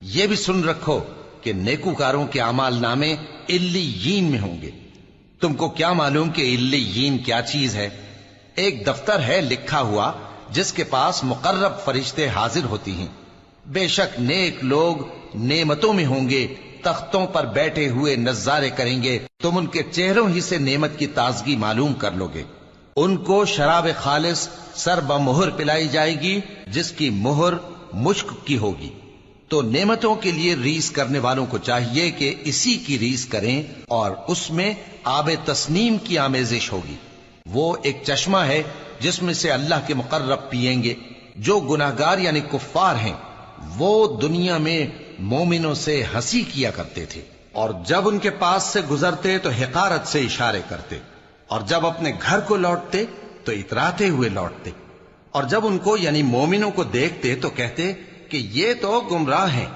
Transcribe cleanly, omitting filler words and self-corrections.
یہ بھی سن رکھو کہ نیکوکاروں کے اعمال نامے علیین میں ہوں گے۔ تم کو کیا معلوم کہ علیین کیا چیز ہے؟ ایک دفتر ہے لکھا ہوا جس کے پاس مقرب فرشتے حاضر ہوتی ہیں۔ بے شک نیک لوگ نعمتوں میں ہوں گے، تختوں پر بیٹھے ہوئے نظارے کریں گے، تم ان کے چہروں ہی سے نعمت کی تازگی معلوم کر لو گے۔ ان کو شراب خالص سر بمہر پلائی جائے گی جس کی مہر مشک کی ہوگی۔ تو نعمتوں کے لیے ریس کرنے والوں کو چاہیے کہ اسی کی ریس کریں، اور اس میں آب تسنیم کی آمیزش ہوگی۔ وہ ایک چشمہ ہے جس میں سے اللہ کے مقرب پیئیں گے۔ جو گناہگار یعنی کفار ہیں وہ دنیا میں مومنوں سے ہنسی کیا کرتے تھے، اور جب ان کے پاس سے گزرتے تو حقارت سے اشارے کرتے، اور جب اپنے گھر کو لوٹتے تو اتراتے ہوئے لوٹتے، اور جب ان کو یعنی مومنوں کو دیکھتے تو کہتے کہ یہ تو گمراہ ہیں۔